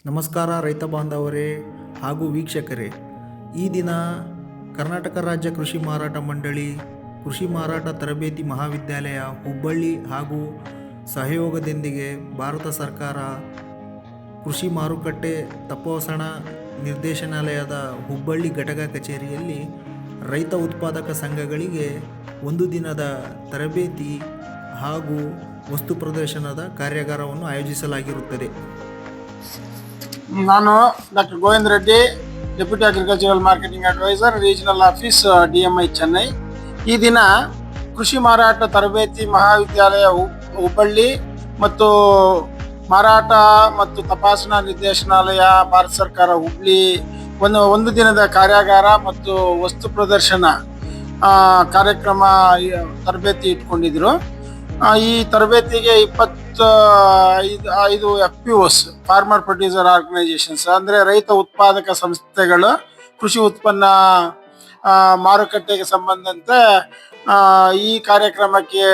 ನಮಸ್ಕಾರ ರೈತ ಬಾಂಧವರೇ ಹಾಗೂ ವೀಕ್ಷಕರೇ. ಈ ದಿನ ಕರ್ನಾಟಕ ರಾಜ್ಯ ಕೃಷಿ ಮಾರಾಟ ಮಂಡಳಿ, ಕೃಷಿ ಮಾರಾಟ ತರಬೇತಿ ಮಹಾವಿದ್ಯಾಲಯ ಹುಬ್ಬಳ್ಳಿ ಹಾಗೂ ಸಹಯೋಗದೊಂದಿಗೆ ಭಾರತ ಸರ್ಕಾರ ಕೃಷಿ ಮಾರುಕಟ್ಟೆ ತಪಾಸಣಾ ನಿರ್ದೇಶನಾಲಯದ ಹುಬ್ಬಳ್ಳಿ ಘಟಕ ಕಚೇರಿಯಲ್ಲಿ ರೈತ ಉತ್ಪಾದಕ ಸಂಘಗಳಿಗೆ ಒಂದು ದಿನದ ತರಬೇತಿ ಹಾಗೂ ವಸ್ತು ಪ್ರದರ್ಶನದ ಕಾರ್ಯಾಗಾರವನ್ನು ಆಯೋಜಿಸಲಾಗಿರುತ್ತದೆ. ನಾನು doctor Govinda Reddy, deputy agricultural marketing adviser, regional office DMI Chennai. ಈ ದಿನ ಕೃಷಿ ಮಾರಾಟ ತರಬೇತಿ ಮಹಾವಿದ್ಯಾಲಯ ಹುಬ್ಬಳ್ಳಿ ಮತ್ತು ಮಾರಾಟ ಮತ್ತು ತಪಾಸಣಾ ನಿರ್ದೇಶನಾಲಯ ಭಾರತ ಸರ್ಕಾರ ಹುಬ್ಳಿ ಒಂದು ದಿನದ ಕಾರ್ಯಾಗಾರ ಮತ್ತು ವಸ್ತು ಪ್ರದರ್ಶನ ಕಾರ್ಯಕ್ರಮ ತರಬೇತಿ ಇಟ್ಕೊಂಡಿದ್ರು. ಈ ತರಬೇತಿಗೆ 25 FPOs, ಫಾರ್ಮರ್ ಪ್ರೊಡ್ಯೂಸರ್ ಆರ್ಗನೈಸೇಷನ್ಸ್, ಅಂದರೆ ರೈತ ಉತ್ಪಾದಕ ಸಂಸ್ಥೆಗಳು ಕೃಷಿ ಉತ್ಪನ್ನ ಮಾರುಕಟ್ಟೆಗೆ ಸಂಬಂಧಂತೆ ಈ ಕಾರ್ಯಕ್ರಮಕ್ಕೆ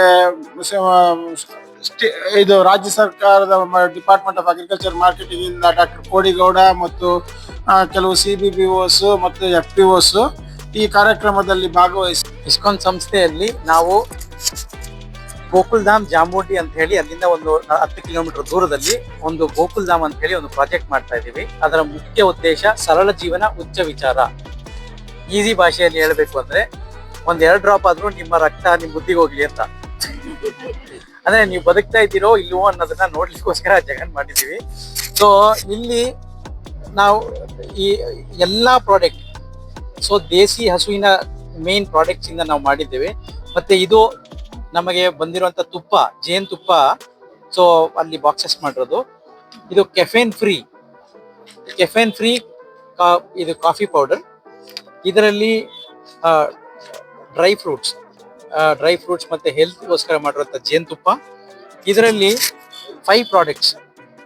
ಇದು ರಾಜ್ಯ ಸರ್ಕಾರದ ಡಿಪಾರ್ಟ್ಮೆಂಟ್ ಆಫ್ ಅಗ್ರಿಕಲ್ಚರ್ ಮಾರ್ಕೆಟಿಂಗ್ ಇಂದ ಡಾಕ್ಟರ್ ಕೋಡಿಗೌಡ ಮತ್ತು ಕೆಲವು CBBOs ಮತ್ತು FPOs ಈ ಕಾರ್ಯಕ್ರಮದಲ್ಲಿ ಭಾಗವಹಿಸಿ ಇಸ್ಕಾನ್ ಸಂಸ್ಥೆಯಲ್ಲಿ ನಾವು ಗೋಕುಲ್ಧಾಮ್ ಜಾಂಬೋಟಿ ಅಂತ ಹೇಳಿ ಅಲ್ಲಿಂದ ಒಂದು 10 ಕಿಲೋಮೀಟರ್ ದೂರದಲ್ಲಿ ಒಂದು ಗೋಕುಲ್ಧಾಮ್ ಅಂತ ಹೇಳಿ ಒಂದು ಪ್ರಾಜೆಕ್ಟ್ ಮಾಡ್ತಾ ಇದ್ದೀವಿ. ಅದರ ಮುಖ್ಯ ಉದ್ದೇಶ ಸರಳ ಜೀವನ ಉಚ್ಚ ವಿಚಾರ. ಈಸಿ ಭಾಷೆಯಲ್ಲಿ ಹೇಳಬೇಕು ಅಂದ್ರೆ 1-2 ಡ್ರಾಪ್ ಆದ್ರೂ ನಿಮ್ಮ ರಕ್ತ ನಿಮ್ಮ ಬುದ್ಧಿಗೆ ಹೋಗ್ಲಿ ಅಂತ. ಅಂದ್ರೆ ನೀವು ಬದುಕ್ತಾ ಇದ್ದೀರೋ ಇಲ್ವೋ ಅನ್ನೋದನ್ನ ನೋಡ್ಲಿಕ್ಕೋಸ್ಕರ ಜಗನ್ ಮಾಡಿದೀವಿ. ಸೊ ಇಲ್ಲಿ ನಾವು ಈ ಎಲ್ಲಾ ಪ್ರಾಡಕ್ಟ್, ಸೊ ದೇಸಿ ಹಸುವಿನ ಮೇನ್ ಪ್ರಾಡಕ್ಟ್ಸ್ ಇಂದ ನಾವು ಮಾಡಿದ್ದೇವೆ. ಮತ್ತೆ ಇದು ನಮಗೆ ಬಂದಿರುವಂತ ತುಪ್ಪ, ಜೇನ್ ತುಪ್ಪ, ಸೊ ಅಲ್ಲಿ ಬಾಕ್ಸಸ್ ಮಾಡಿರೋದು. ಇದು ಕೆಫೇನ್ ಫ್ರೀ ಇದು ಕಾಫಿ ಪೌಡರ್. ಇದರಲ್ಲಿ ಡ್ರೈ ಫ್ರೂಟ್ಸ್ ಮತ್ತೆ ಹೆಲ್ತ್ಗೋಸ್ಕರ ಮಾಡಿರುವಂತ ಜೇನ್ ತುಪ್ಪ. ಇದರಲ್ಲಿ 5 ಪ್ರಾಡಕ್ಟ್ಸ್.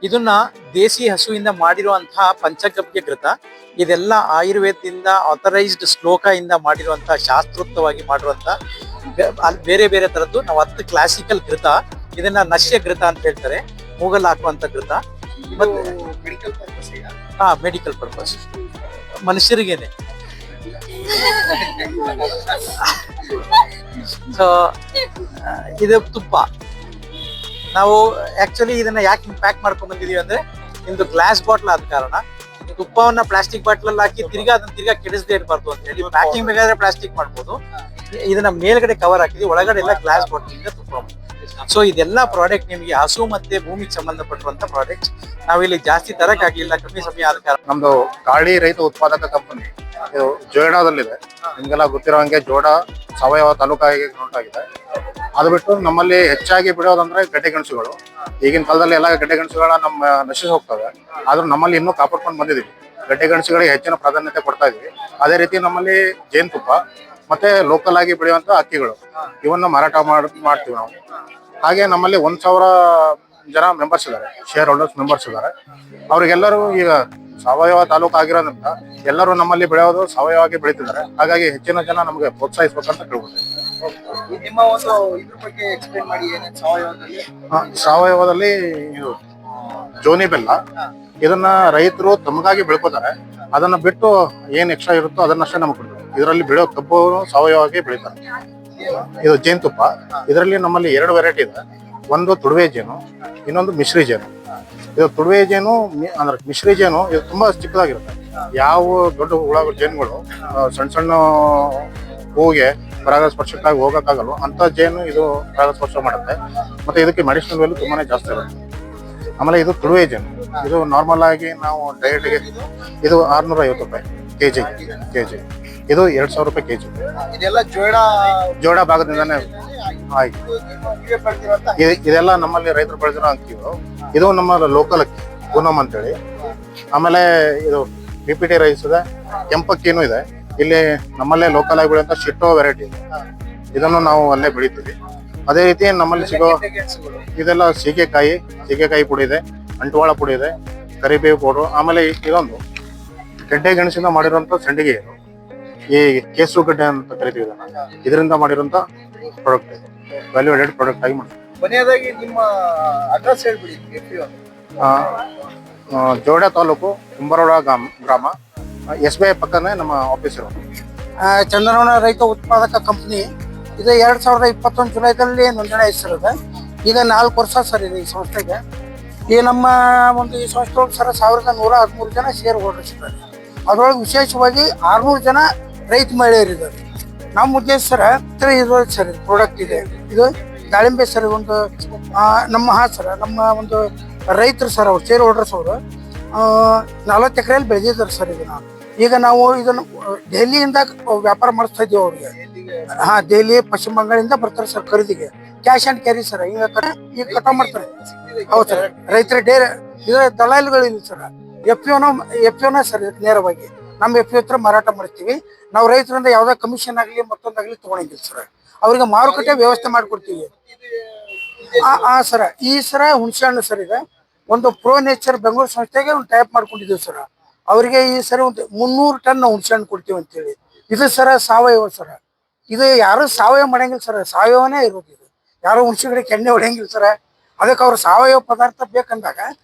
ಇದನ್ನ ದೇಸಿ ಹಸುವಿಂದ ಮಾಡಿರುವಂತಹ ಪಂಚಗವ್ಯ ಘೃತ. ಇದೆಲ್ಲ ಆಯುರ್ವೇದದಿಂದ ಆಥರೈಸ್ಡ್ ಶ್ಲೋಕ ಇಂದ ಮಾಡಿರುವಂತಹ ಶಾಸ್ತ್ರೋಕ್ತವಾಗಿ ಮಾಡಿರುವಂತ ಬೇರೆ ಬೇರೆ ತರದ್ದು. ನಾವು 10 ಕ್ಲಾಸಿಕಲ್ ಘೃತ, ಇದನ್ನ ನಶ್ಯ ಘೃತ ಅಂತ ಹೇಳ್ತಾರೆ, ಮೂಗಲ್ ಹಾಕುವಂತ ಘೃತ. ಮೆಡಿಕಲ್ ಪರ್ಪಸ್ ಮನುಷ್ಯರಿಗೇನೆ. ಸೊ ಇದು ತುಪ್ಪ. ನಾವು ಆಕ್ಚುಲಿ ಇದನ್ನ ಯಾಕೆ ಪ್ಯಾಕ್ ಮಾಡ್ಕೊಂಡ್ ಬಂದಿದೀವಿ ಅಂದ್ರೆ, ನಿಮ್ದು ಗ್ಲಾಸ್ ಬಾಟ್ಲ್ ಆದ ಕಾರಣ ತುಪ್ಪವನ್ನ ಪ್ಲಾಸ್ಟಿಕ್ ಬಾಟ್ಲ್ ಅಲ್ಲಿ ಹಾಕಿ ಅದನ್ನ ಕೆಡಿಸದೇ ಇರಬಾರ್ದು ಅಂತ ಹೇಳಿ ಪ್ಯಾಕಿಂಗ್ ಬೇಕಾದ್ರೆ ಪ್ಲಾಸ್ಟಿಕ್ ಮಾಡ್ಬೋದು. ಇದನ್ನ ಮೇಲ್ಗಡೆ ಕವರ್ ಹಾಕಿದ್ವಿ, ಒಳಗಡೆ ಎಲ್ಲ ಗ್ಲಾಸ್ ಬಾಟಲ್ ಇಂದ ತುಪ್ಪ. ಸೊ ಇದೆಲ್ಲ ಪ್ರಾಡಕ್ಟ್ ನಿಮಗೆ ಹಸು ಮತ್ತೆ ಭೂಮಿಗೆ ಸಂಬಂಧಪಟ್ಟಿರುವಂತ ಪ್ರಾಡಕ್ಟ್ಸ್. ನಾವಿಲ್ಲಿ ಜಾಸ್ತಿ ತರಕ್ ಆಗಿಲ್ಲ, ಕಮ್ಮಿ ಸಮಯ ಆದ ಕಾರಣ. ನಮ್ದು ಕಾಳಿ ರೈತ ಉತ್ಪಾದಕ ಕಂಪನಿ ಇದು ಜೋಯಿಡಾದಲ್ಲಿದೆ. ನಿಮ್ಗೆಲ್ಲ ಗೊತ್ತಿರೋ ಹಂಗೆ ಜೋಯಿಡಾ ಸಾವಯವ ತಾಲೂಕಾಗಿ ನೋಟಾಗಿದೆ. ಅದು ಬಿಟ್ಟು ನಮ್ಮಲ್ಲಿ ಹೆಚ್ಚಾಗಿ ಬಿಡೋದಂದ್ರೆ ಗಡ್ಡೆಗೆಣಸುಗಳು. ಈಗಿನ ಕಾಲದಲ್ಲಿ ಎಲ್ಲ ಗಡ್ಡೆಗೆಣಸುಗಳ ನಮ್ಮ ನಶಿಸಿ ಹೋಗ್ತವೆ. ಆದ್ರೂ ನಮ್ಮಲ್ಲಿ ಇನ್ನೂ ಕಾಪಾಡ್ಕೊಂಡು ಬಂದಿದ್ದೀವಿ. ಗಡ್ಡೆಗೆಣಸುಗಳಿಗೆ ಹೆಚ್ಚಿನ ಪ್ರಾಧಾನ್ಯತೆ ಕೊಡ್ತಾ ಇದೀವಿ. ಅದೇ ರೀತಿ ನಮ್ಮಲ್ಲಿ ಜೇನುತುಪ್ಪ ಮತ್ತೆ ಲೋಕಲ್ ಆಗಿ ಬೆಳೆಯುವಂತ ಅಕ್ಕಿಗಳು, ಇವನ್ನ ಮಾರಾಟ ಮಾಡ್ತೀವಿ ನಾವು. ಹಾಗೆ ನಮ್ಮಲ್ಲಿ 1,000 ಜನ ಮೆಂಬರ್ಸ್ ಇದ್ದಾರೆ, ಶೇರ್ ಹೋಲ್ಡರ್ಸ್ ಮೆಂಬರ್ಸ್ ಇದ್ದಾರೆ. ಅವ್ರಿಗೆಲ್ಲರೂ ಈಗ ಸಾವಯವ ತಾಲೂಕು ಆಗಿರೋದ್ರಿಂದ ಎಲ್ಲರೂ ನಮ್ಮಲ್ಲಿ ಬೆಳೆಯೋದು ಸಾವಯವವಾಗಿ ಬೆಳೀತಿದ್ದಾರೆ. ಹಾಗಾಗಿ ಹೆಚ್ಚಿನ ಜನ ನಮಗೆ ಪ್ರೋತ್ಸಾಹಿಸ್ಬೇಕಂತ ಕೇಳ್ಬೋದು. ನಿಮ್ಮ ಒಂದು ಇದ್ರ ಬಗ್ಗೆ ಎಕ್ಸ್ಪ್ಲೇನ್ ಮಾಡಿ. ಸಾವಯವದಲ್ಲಿ ಇದು ಜೋನಿ ಬೆಲ್ಲ, ಇದನ್ನ ರೈತರು ತಮಗಾಗಿ ಬೆಳ್ಕೋತಾರೆ. ಅದನ್ನ ಬಿಟ್ಟು ಏನ್ ಎಕ್ಸ್ಟ್ರಾ ಇರುತ್ತೋ ಅದನ್ನಷ್ಟೇ ನಮಗೆ ಕೊಡ್ತಾರೆ. ಇದರಲ್ಲಿ ಬೆಳೆಯೋ ಕಬ್ಬು ಸಾವಯವವಾಗಿ ಬೆಳೀತಾರೆ. ಇದು ಜೇನುತುಪ್ಪ. ಇದರಲ್ಲಿ ನಮ್ಮಲ್ಲಿ 2 ವೆರೈಟಿ ಇದೆ. ಒಂದು ತುಡುವೆ ಜೇನು, ಇನ್ನೊಂದು ಮಿಶ್ರಿ ಜೇನು. ಇದು ತುಡುವೆ ಜೇನು ಅಂದ್ರೆ ಮಿಶ್ರಿ ಜೇನು ಇದು ತುಂಬಾ ಚಿಕ್ಕದಾಗಿರುತ್ತೆ. ಯಾವ ದೊಡ್ಡ ಹುಳ ಜೇನುಗಳು ಸಣ್ಣ ಹೂವಿಗೆ ಪರಾಗಸ್ಪರ್ಶಕ್ಕಾಗಿ ಹೋಗಕ್ಕಾಗಲ್ಲ ಅಂತ ಜೇನು ಇದು ಪರಾಗಸ್ಪರ್ಶ ಮಾಡುತ್ತೆ. ಮತ್ತೆ ಇದಕ್ಕೆ ಮೆಡಿಸಿನಲ್ ವ್ಯಾಲ್ಯೂ ತುಂಬಾನೇ ಜಾಸ್ತಿ ಇರುತ್ತೆ. ಆಮೇಲೆ ಇದು ತುಳುವೆ ಜೇನು. ಇದು ನಾರ್ಮಲ್ ಆಗಿ ನಾವು ಡಯಟ್ಗೆ ಇದು 650 ರೂಪಾಯಿ ಕೆಜಿ. ಇದು 2,000 ರೂಪಾಯಿ ಕೆಜಿ. ಜೋಯಿಡಾ ಭಾಗದಿಂದಾನೇ ಆಯ್ತು. ಇದೆಲ್ಲ ನಮ್ಮಲ್ಲಿ ರೈತರು ಬೆಳೆದಿರೋ ಅಕ್ಕಿಗಳು. ಇದು ನಮ್ಮ ಲೋಕಲ್ ಅಕ್ಕಿ ಪೂನಮ್ ಅಂತೇಳಿ. ಆಮೇಲೆ ಇದು BPT ರೈಸ್ ಇದೆ, ಕೆಂಪಕ್ಕಿನೂ ಇದೆ. ಇಲ್ಲಿ ನಮ್ಮಲ್ಲೇ ಲೋಕಲ್ ಆಗಿ ಬೆಳೆಯುವಂತ ಶಿಟ್ಟೋ ವೆರೈಟಿ ಇದೆ. ಇದನ್ನು ನಾವು ಅಲ್ಲೇ ಬೆಳಿತೀವಿ. ಅದೇ ರೀತಿ ನಮ್ಮಲ್ಲಿ ಸಿಗೋ ಇದೆಲ್ಲ ಸೀಗೆಕಾಯಿ ಪುಡಿ ಇದೆ, ಅಂಟುವಾಳ ಪುಡಿ ಇದೆ, ಕರಿಬೇವು ಪೌಡ್ರು. ಆಮೇಲೆ ಇದೊಂದು ಗೆಡ್ಡೆ ಗೆಣಸಿಂದ ಮಾಡಿರುವಂತ ಸಂಡಿಗೆ, ಈ ಕೇಸರುಗಡ್ಡೆ ಅಂತ ಕರಿತೀವಿ. ಇದರಿಂದ ಮಾಡಿರುವಂತ ಪ್ರಾಡಕ್ಟ್, ವ್ಯಾಲ್ಯೂ ಆಡೆಡ್ ಪ್ರಾಡಕ್ಟ್ ಆಗಿ ಮಾಡ್ತೀವಿ. ಕೊನೆಯದಾಗಿ ನಿಮ್ಮ ಅಡ್ರೆಸ್ ಹೇಳ್ಬಿಡಿ. ಜೋಡ ತಾಲೂಕು ಕುಂಬಾರವಾಡ ಗ್ರಾಮ SBI ಪಕ್ಕನೇ ನಮ್ಮ ಆಫೀಸ್ ಇರೋದು. ಚಂದನವನ ರೈತ ಉತ್ಪಾದಕ ಕಂಪನಿ ಇದು 2021 ಜುಲೈದಲ್ಲಿ ನೋಂದಣಿ ಹೆಸರಿದೆ. ಈಗ 4 ವರ್ಷ ಸರ್ ಇದೆ ಈ ಸಂಸ್ಥೆಗೆ. ಈ ನಮ್ಮ ಒಂದು ಈ ಸಂಸ್ಥೆ ಒಳಗೆ ಸರ್ 1113 ಜನ ಶೇರ್ ಹೋಲ್ಡರ್ಸ್ ಇದ್ದಾರೆ. ಅದರೊಳಗೆ ವಿಶೇಷವಾಗಿ 600 ಜನ ರೈತ ಮಹಿಳೆಯರಿದ್ದಾರೆ. ನಮ್ಮ ಉದ್ದೇಶ ಸರ್ ಇದು ಸರ್ ಪ್ರಾಡಕ್ಟ್ ಇದೆ, ಇದು ದಾಳಿಂಬೆ ಸರ್. ಒಂದು ನಮ್ಮ ಸರ್ ನಮ್ಮ ಒಂದು ರೈತರು ಸರ್ ಅವ್ರು ಶೇರ್ ಹೋಲ್ಡರ್ಸ್ ಅವರು 40 ಎಕರೆಯಲ್ಲಿ ಬೆಳೆದಿದ್ದಾರೆ ಸರ್. ಈಗ ನಾವು ಇದನ್ನು ದೆಹಲಿಯಿಂದ ವ್ಯಾಪಾರ ಮಾಡಿಸ್ತಾ ಇದ್ದೀವಿ ಅವ್ರಿಗೆ. ದೆಹಲಿ ಪಶ್ಚಿಮ ಬಂಗಾಳದಿಂದ ಬರ್ತಾರೆ ಸರ್ ಖರೀದಿಗೆ. Cash and carry sir. ಈಗ ಕಟಾವ್ ಮಾಡ್ತಾರೆ. ಹೌದು ಸರ್, ರೈತರ ಇದು ದಲಾಲಿಗಳಿಲ್ಲ ಸರ್. ಎಫ್ ಪಿಒನ ಸರ್ ನೇರವಾಗಿ ನಮ್ಮ FPO ಹತ್ರ ಮಾರಾಟ ಮಾಡ್ತೀವಿ ನಾವು. ರೈತರಿಂದ ಯಾವುದೇ ಕಮಿಷನ್ ಆಗಲಿ ಮತ್ತೊಂದಾಗಲಿ ತೊಗೊಂಡಿಲ್ಲ ಸರ್. ಅವ್ರಿಗೆ ಮಾರುಕಟ್ಟೆ ವ್ಯವಸ್ಥೆ ಮಾಡಿಕೊಡ್ತೀವಿ. ಸರ ಈ ಸರ ಹುಣಸೆ ಹಣ್ಣು ಸರ್ ಇದೆ. ಒಂದು ಪ್ರೋ ನೇಚರ್ ಬೆಂಗಳೂರು ಸಂಸ್ಥೆಗೆ ಒಂದು ಟೈಪ್ ಮಾಡ್ಕೊಂಡಿದ್ದೀವಿ ಸರ್. ಅವರಿಗೆ ಈ ಸರಿ ಒಂದು 300 ಟನ್ ಹುಣಸೆ ಹಣ್ಣು ಕೊಡ್ತೀವಿ ಅಂತೇಳಿ. ಇದು ಸರ ಸಾವಯವ ಸರ. ಇದು ಯಾರು ಸಾವಯವ ಮಾಡಂಗಿಲ್ಲ ಸರ್, ಸಾವಯವನೇ ಇರೋದು. ಇದು ಯಾರು ಹುಣಸೆ ಗಿಡಕ್ಕೆ ಎಣ್ಣೆ ಹೊಡೆಯಂಗಿಲ್ಲ ಸರ್. ಅದಕ್ಕೆ ಅವ್ರು ಸಾವಯವ ಪದಾರ್ಥ ಬೇಕಂದಾಗ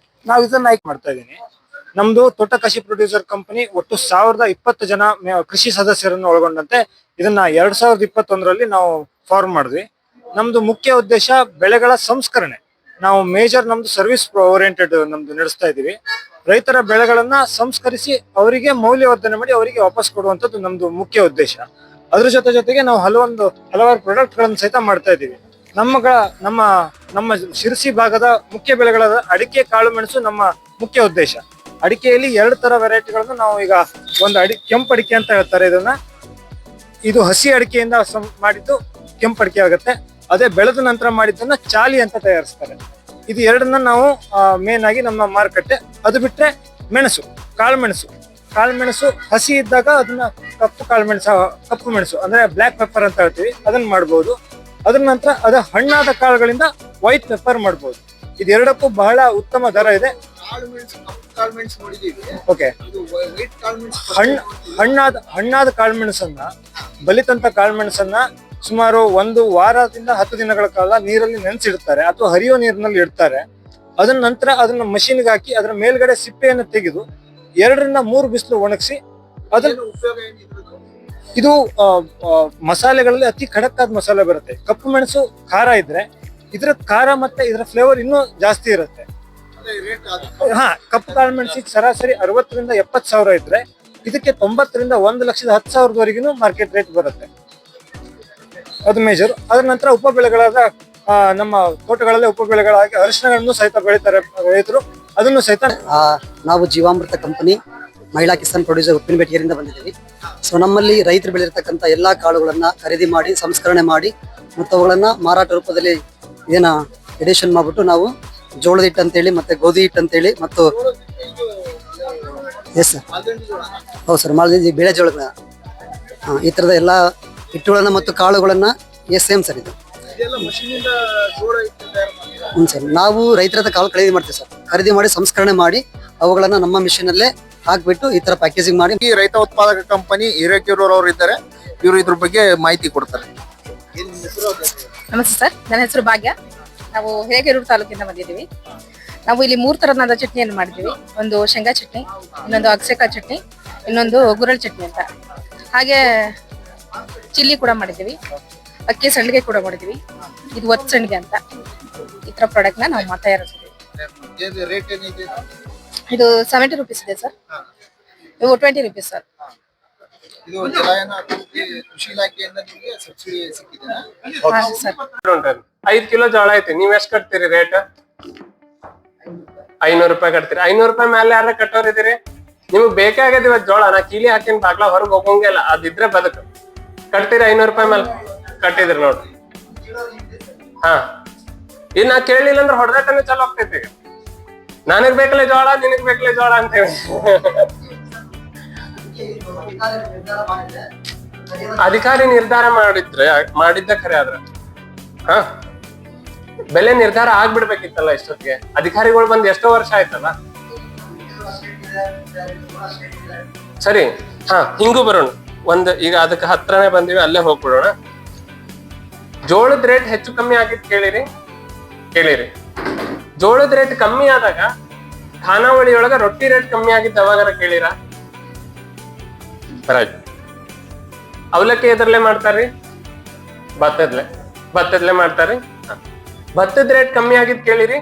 ನಾವು ಇದನ್ನ ಆಯ್ಕೆ ಮಾಡ್ತಾ ಇದ್ದೀನಿ. ನಮ್ದು ತೋಟ ಕೃಷಿ ಪ್ರೊಡ್ಯೂಸರ್ ಕಂಪನಿ ಒಟ್ಟು 1020 ಜನ ಕೃಷಿ ಸದಸ್ಯರನ್ನು ಒಳಗೊಂಡಂತೆ ಇದನ್ನ 2021ರಲ್ಲಿ ನಾವು ಫಾರ್ಮ್ ಮಾಡಿದ್ವಿ. ನಮ್ದು ಮುಖ್ಯ ಉದ್ದೇಶ ಬೆಳೆಗಳ ಸಂಸ್ಕರಣೆ. ನಾವು ಮೇಜರ್ ನಮ್ದು ಸರ್ವಿಸ್ ಓರಿಯೆಂಟೆಡ್ ನಮ್ದು ನಡೆಸ್ತಾ ಇದೀವಿ. ರೈತರ ಬೆಳೆಗಳನ್ನ ಸಂಸ್ಕರಿಸಿ ಅವರಿಗೆ ಮೌಲ್ಯವರ್ಧನೆ ಮಾಡಿ ಅವರಿಗೆ ವಾಪಸ್ ಕೊಡುವಂತದ್ದು ನಮ್ದು ಮುಖ್ಯ ಉದ್ದೇಶ. ಅದ್ರ ಜೊತೆಗೆ ನಾವು ಹಲವಾರು ಪ್ರಾಡಕ್ಟ್ ಗಳನ್ನು ಸಹಿತ ಮಾಡ್ತಾ ಇದೀವಿ. ನಮ್ಮ ಶಿರಸಿ ಭಾಗದ ಮುಖ್ಯ ಬೆಳೆಗಳಾದ ಅಡಿಕೆ, ಕಾಳು ಮೆಣಸು ನಮ್ಮ ಮುಖ್ಯ ಉದ್ದೇಶ. ಅಡಿಕೆಯಲ್ಲಿ 2 ತರ ವೆರೈಟಿಗಳನ್ನು ನಾವು ಈಗ ಒಂದು ಕೆಂಪು ಅಡಿಕೆ ಅಂತ ಹೇಳ್ತಾರೆ ಇದನ್ನ. ಇದು ಹಸಿ ಅಡಿಕೆಯಿಂದ ಮಾಡಿದ್ದು ಕೆಂಪು ಅಡಿಕೆ ಆಗುತ್ತೆ. ಅದೇ ಬೆಳೆದ ನಂತರ ಮಾಡಿದ್ದನ್ನ ಚಾಲಿ ಅಂತ ತಯಾರಿಸ್ತಾರೆ. ಇದು 2ನ್ನ ನಾವು ಮೇನ್ ಆಗಿ ನಮ್ಮ ಮಾರುಕಟ್ಟೆ. ಅದು ಬಿಟ್ರೆ ಮೆಣಸು, ಕಾಳು ಮೆಣಸು ಹಸಿ ಇದ್ದಾಗ ಅದನ್ನ ಕಪ್ಪು ಮೆಣಸು ಅಂದ್ರೆ ಬ್ಲಾಕ್ ಪೆಪ್ಪರ್ ಅಂತ ಹೇಳ್ತೀವಿ, ಅದನ್ನ ಮಾಡ್ಬೋದು. ಅದ್ರ ನಂತರ ಅದ ಹಣ್ಣಾದ ಕಾಳುಗಳಿಂದ ವೈಟ್ ಪೆಪ್ಪರ್ ಮಾಡ್ಬೋದು. ಇದೆರಡಕ್ಕೂ ಬಹಳ ಉತ್ತಮ ದರ ಇದೆ. ಓಕೆ, ಹಣ್ಣಾದ ಕಾಳುಮೆಣಸನ್ನ ಬಲಿತಂತ ಕಾಳುಮೆಣಸನ್ನ ಸುಮಾರು 1 ವಾರದಿಂದ 10 ದಿನಗಳ ಕಾಲ ನೀರಲ್ಲಿ ನೆನೆಸಿಡ್ತಾರೆ ಅಥವಾ ಹರಿಯೋ ನೀರಿನಲ್ಲಿ ಇಡ್ತಾರೆ. ಅದನ್ನ ನಂತರ ಅದನ್ನ ಮಷೀನ್ಗೆ ಹಾಕಿ ಅದರ ಮೇಲ್ಗಡೆ ಸಿಪ್ಪೆಯನ್ನು ತೆಗೆದು 2 ರಿಂದ 3 ಬಿಸಿಲು ಒಣಗಿಸಿ ಇದು ಮಸಾಲೆಗಳಲ್ಲಿ ಅತಿ ಖಡಕ್ಕಾದ ಮಸಾಲೆ ಬರುತ್ತೆ. ಕಪ್ಪು ಮೆಣಸು ಖಾರ ಇದ್ರೆ ಇದ್ರ ಖಾರ ಮತ್ತೆ ಇದರ ಫ್ಲೇವರ್ ಇನ್ನೂ ಜಾಸ್ತಿ ಇರುತ್ತೆ. ಕಪ್ಪು ಕಾಳು ಮೆಣಸಿಗೆ ಸರಾಸರಿ 60 ರಿಂದ 70 ಸಾವಿರ ಇದ್ರೆ ಇದಕ್ಕೆ 90 ರಿಂದ 1,10,000 ಮಾರ್ಕೆಟ್ ರೇಟ್ ಬರುತ್ತೆ. ಅದು ಮೇಜರ್. ಅದ್ರ ನಂತರ ಉಪ ಬೆಳೆಗಳಾದ ನಮ್ಮ ತೋಟಗಳಲ್ಲಿ ಉಪ ಬೆಳೆಗಳಾಗಿ ಅರಿಶಿಣಗಳನ್ನು ಸಹಿತ ಬೆಳೀತಾರೆ ರೈತರು. ಅದನ್ನು ಸಹಿತ ನಾವು ಜೀವಾಮೃತ ಕಂಪನಿ ಮಹಿಳಾ ಕಿಸಾನ್ ಪ್ರೊಡ್ಯೂಸರ್ ಉಪ್ಪಿನಬೇಟೆಯಿಂದ ಬಂದಿದ್ದೀವಿ. ಸೊ ನಮ್ಮಲ್ಲಿ ರೈತರು ಬೆಳೆದಿರ್ತಕ್ಕಂಥ ಎಲ್ಲಾ ಕಾಳುಗಳನ್ನ ಖರೀದಿ ಮಾಡಿ ಸಂಸ್ಕರಣೆ ಮಾಡಿ ಮತ್ತು ಅವುಗಳನ್ನ ಮಾರಾಟ ರೂಪದಲ್ಲಿ ಏನ ಎಡಿಷನ್ ಮಾಡ್ಬಿಟ್ಟು ನಾವು ಜೋಳದ ಹಿಟ್ಟು ಅಂತೇಳಿ ಮತ್ತೆ ಗೋಧಿ ಹಿಟ್ಟು ಅಂತೇಳಿ ಮತ್ತು ಎಸ್ ಸರ್, ಹೌದು ಸರ್, ಮಾಲ್ದಿ ಬೇಳೆ ಜೋಳಗಳ ಈ ತರದ ಎಲ್ಲ ಹಿಟ್ಟುಗಳನ್ನ ಮತ್ತು ಕಾಳುಗಳನ್ನ ಸೇಮ್ ಸರ್ ಇದು. ಸರ್ ನಾವು ರೈತರ ಹತ್ರ ಕಾಳು ಖರೀದಿ ಮಾಡ್ತೀವಿ ಸರ್. ಖರೀದಿ ಮಾಡಿ ಸಂಸ್ಕರಣೆ ಮಾಡಿ ಅವುಗಳನ್ನ ನಮ್ಮ ಮಿಷಿನ್ ಅಲ್ಲೇ ಹಾಕ್ಬಿಟ್ಟು ಈ ತರ ಪ್ಯಾಕೇಜಿಂಗ್ ಮಾಡಿ. ಈ ರೈತ ಉತ್ಪಾದಕ ಕಂಪನಿ ಹಿರೇಕೆರೂರು ಅವರು ಇದ್ದಾರೆ, ಇವರು ಇದ್ರ ಬಗ್ಗೆ ಮಾಹಿತಿ ಕೊಡ್ತಾರೆ. ನಮಸ್ತೆ ಸರ್, ನನ್ನ ಹೆಸರು ಭಾಗ್ಯ. ನಾವು ಹಿರೇಕೆರೂರು ತಾಲೂಕಿಂದ ಬಂದಿದ್ದೀವಿ. ನಾವು ಇಲ್ಲಿ 3 ತರನಾದ ಚಟ್ನಿಯನ್ನು ಮಾಡಿದ್ದೀವಿ. ಒಂದು ಶೇಂಗಾ ಚಟ್ನಿ, ಇನ್ನೊಂದು ಅಗಸೆಕಾಯಿ ಚಟ್ನಿ, ಇನ್ನೊಂದು ಗುರಳ್ ಚಟ್ನಿ ಅಂತ. ಹಾಗೆ ಚಿಲ್ಲಿ ಕೂಡ ಮಾಡಿದ್ದೀವಿ, ಅಕ್ಕಿ ಸಂಡಿಗೆ ಕೂಡ ಮಾಡಿದ್ದೀವಿ. ಇದು ಒತ್ತು ಸಂಡಿಗೆ ಅಂತ. ಈ ತರ ಪ್ರಾಡಕ್ಟ್ ನ ನಾವು ತಯಾರಿಸ್ತೀವಿ. ಇದು 70 ರೂಪೀಸ್ ಇದೆ ಸರ್. ಇವು 20 ರೂಪೀಸ್ ಸರ್. ಇದು ಜಲಾಯನ ಕೃಷಿ ಇಲಾಖೆಯಿಂದ ನಿಮಗೆ ಸಬ್ಸಿಡಿ ಸಿಕ್ಕಿದೆ. 5 ಕಿಲೋ ಜೋಳ ಐತಿ, ನೀವ್ ಎಷ್ಟ್ ಕಟ್ತೀರಿ ರೇಟ್? 500 ರೂಪಾಯಿ ಕಟ್ತೀರಿ. 500 ರೂಪಾಯಿ ಮೇಲೆ ಯಾರ ಕಟ್ಟೋರ್ ಇದೀರಿ? ನಿಮ್ಗ್ ಬೇಕೇ ಆಗ್ಯದ ಇವತ್ ಜೋಳ. ನಾ ಕೀಲಿ ಹಾಕಿನ ಬಾಗ್ಲ ಹೊರಗ್ ಹೋಗಂಗಿಲ್ಲ, ಅದಿದ್ರೆ ಬದುಕು. ಕಟ್ತೀರಿ 500 ರೂಪಾಯಿ ಮೇಲೆ ಕಟ್ಟಿದ್ರಿ ನೋಡ್ರಿ. ಇದ್ ನಾ ಕೇಳಲಿಲ್ಲ ಅಂದ್ರೆ ಹೊಡೆದಾಟನೇ ಚಾಲು ಆಗ್ತೈತಿ. ಈಗ ನನಗ್ ಬೇಕಲ್ಲ ಜೋಳ, ನಿನಗ್ ಬೇಕಲ್ಲ ಜೋಳ ಅಂತ ಹೇಳಿ ಅಧಿಕಾರಿ ನಿರ್ಧಾರ ಮಾಡಿದ್ದ ಖರೆ ಆದ್ರ ಬೆಲೆ ನಿರ್ಧಾರ ಆಗ್ಬಿಡ್ಬೇಕಿತ್ತಲ್ಲ ಇಷ್ಟೊತ್ತಿಗೆ. ಅಧಿಕಾರಿಗಳು ಬಂದ್ ಎಷ್ಟೋ ವರ್ಷ ಆಯ್ತಲ್ಲ. ಸರಿ, ಹಿಂಗೂ ಬರೋಣ. ಈಗ ಅದಕ್ಕೆ ಹತ್ರನೇ ಬಂದಿವಿ, ಅಲ್ಲೇ ಹೋಗ್ಬಿಡೋಣ. ಜೋಳದ ರೇಟ್ ಹೆಚ್ಚು ಕಮ್ಮಿ ಆಗಿದ್ ಕೇಳಿರಿ. ಜೋಳದ ರೇಟ್ ಕಮ್ಮಿ ಆದಾಗ ಖಾನಾವಳಿ ಒಳಗ ರೊಟ್ಟಿ ರೇಟ್ ಕಮ್ಮಿ ಆಗಿದ್ದು ಯಾವಾಗಾರ ಕೇಳಿರ? ರೈಟ್. ಅವಲಕ್ಕಿ ಎದ್ರಲ್ಲೇ ಮಾಡ್ತಾರ್ರಿ? ಭತ್ತದ್ಲೆ ಮಾಡ್ತಾರ್ರಿ. ಭತ್ತದ ರೇಟ್ ಕಮ್ಮಿ ಆಗಿದ್ ಕೇಳಿರಿ?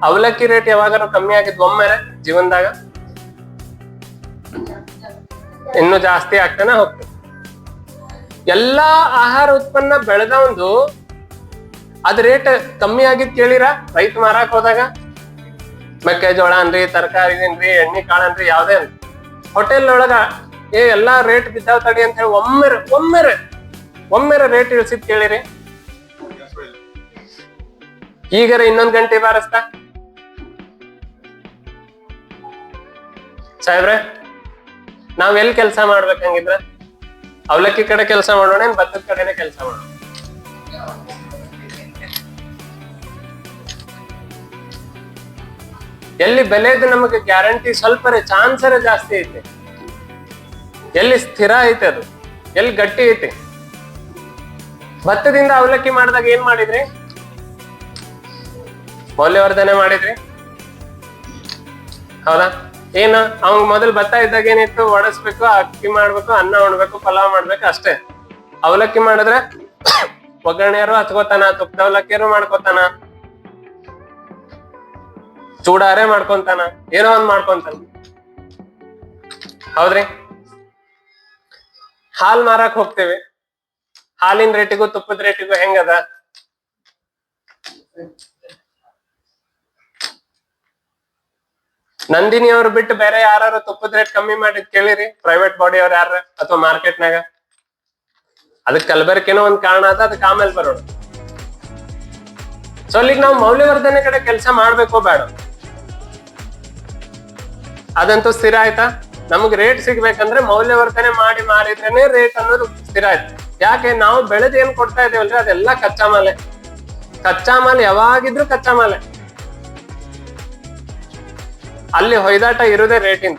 ಅವಲಕ್ಕಿ ರೇಟ್ ಯಾವಾಗಾರ ಕಮ್ಮಿ ಆಗಿದ್ ಒಮ್ಮೆರೆ ಜೀವನದಾಗ? ಇನ್ನು ಜಾಸ್ತಿ ಆಗ್ತಾನೆ ಹೋಗ್ತದೆ. ಎಲ್ಲಾ ಆಹಾರ ಉತ್ಪನ್ನ ಬೆಳೆದವಂದು ಅದ್ ರೇಟ್ ಕಮ್ಮಿ ಆಗಿದ್ ಕೇಳಿರ? ರೈತ ಮಾರಾಕ್ ಹೋದಾಗ ಮೆಕ್ಕೆಜೋಳ ಅನ್ರಿ, ತರಕಾರಿ ಅನ್ರಿ, ಎಣ್ಣೆ ಕಾಳು ಅನ್ರಿ, ಯಾವ್ದೇ ಅನ್ರಿ, ಹೋಟೆಲ್ ಒಳಗ ಎಲ್ಲಾ ರೇಟ್ ಬಿದ್ದಾವ್ ತಡಿ ಅಂತ ಹೇಳಿ ಒಮ್ಮೆರೆ ರೇಟ್ ಇಳಿಸಿದ್ ಕೇಳಿರಿ? ಈಗರ ಇನ್ನೊಂದ್ ಗಂಟೆ ಬಾರಸ್ತಾ ಸಾಹೇಬ್ರೆ? ನಾವ್ ಎಲ್ಲಿ ಕೆಲಸ ಮಾಡ್ಬೇಕಂಗಿದ್ರ? ಅವಲಕ್ಕಿ ಕಡೆ ಕೆಲಸ ಮಾಡೋಣ, ಏನ್ ಭತ್ತದ ಕಡೆನೆ ಕೆಲಸ ಮಾಡೋಣ? ಎಲ್ಲಿ ಬೆಲೆದು ನಮಗೆ ಗ್ಯಾರಂಟಿ ಸ್ವಲ್ಪರೇ ಚಾನ್ಸರೇ ಜಾಸ್ತಿ ಐತಿ, ಎಲ್ಲಿ ಸ್ಥಿರ ಐತೆ ಅದು, ಎಲ್ಲಿ ಗಟ್ಟಿ ಐತಿ. ಭತ್ತದಿಂದ ಅವಲಕ್ಕಿ ಮಾಡಿದಾಗ ಏನ್ ಮಾಡಿದ್ರಿ? ಮೌಲ್ಯವರ್ಧನೆ ಮಾಡಿದ್ರಿ, ಹೌದಾ? ಏನು ಅವಂಗ ಮೊದಲು ಭತ್ತ ಇದ್ದಾಗ ಏನಿತ್ತು? ಒಡಸ್ಬೇಕು, ಅಕ್ಕಿ ಮಾಡ್ಬೇಕು, ಅನ್ನ ಉಣ್ಬೇಕು, ಪಲಾವ್ ಮಾಡ್ಬೇಕು ಅಷ್ಟೇ. ಅವಲಕ್ಕಿ ಮಾಡಿದ್ರೆ ಒಗ್ಗರಣೆಯಾರು ಹಚ್ಕೋತಾನ, ತುಪ್ಪದ ಅವಲಕ್ಕಿಯಾರು ಮಾಡ್ಕೋತಾನ, ಚೂಡಾರೆ ಮಾಡ್ಕೊಂತಾನ, ಏನೋ ಒಂದ್ ಮಾಡ್ಕೊಂತಾನ, ಹೌದ್ರಿ? ಹಾಲ್ ಮಾರಾಕ್ ಹೋಗ್ತೇವೆ, ಹಾಲಿನ ರೇಟಿಗೂ ತುಪ್ಪದ ರೇಟಿಗೂ ಹೆಂಗದ? ನಂದಿನಿ ಅವ್ರು ಬಿಟ್ಟು ಬೇರೆ ಯಾರು ತುಪ್ಪದ ರೇಟ್ ಕಮ್ಮಿ ಮಾಡಿದ್ ಕೇಳಿರಿ? ಪ್ರೈವೇಟ್ ಬಾಡಿ ಅವ್ರು ಯಾರ ಅಥವಾ ಮಾರ್ಕೆಟ್ನಾಗ? ಅದಕ್ಕೆ ಕಲಬೆರಕೆನೋ ಒಂದ್ ಕಾರಣ ಅದ, ಅದಕ್ಕೆ ಆಮೇಲೆ ಬರೋಣ. ಸೊ ಅಲ್ಲಿಗೆ ನಾವು ಮೌಲ್ಯವರ್ಧನೆ ಕಡೆ ಕೆಲಸ ಮಾಡ್ಬೇಕೋ ಬೇಡ? ಅದಂತೂ ಸ್ಥಿರ ಆಯ್ತಾ? ನಮ್ಗೆ ರೇಟ್ ಸಿಗ್ಬೇಕಂದ್ರೆ ಮೌಲ್ಯವರ್ಧನೆ ಮಾಡಿ ಮಾರಿದ್ರೇನೆ ರೇಟ್ ಅನ್ನೋದು ಸ್ಥಿರ ಆಯ್ತು. ಯಾಕೆ? ನಾವು ಬೆಳೆದ್ ಏನ್ ಕೊಡ್ತಾ ಇದೇವಲ್ರಿ ಅದೆಲ್ಲ ಕಚ್ಚಾ ಮಾಲೆ. ಕಚ್ಚಾ ಮಾಲ್ ಯಾವಾಗಿದ್ರು ಕಚ್ಚಾ ಮಾಲೆ. ಅಲ್ಲಿ ಹೊಯ್ದಾಟ ಇರುದೇ ರೇಟಿಂದ.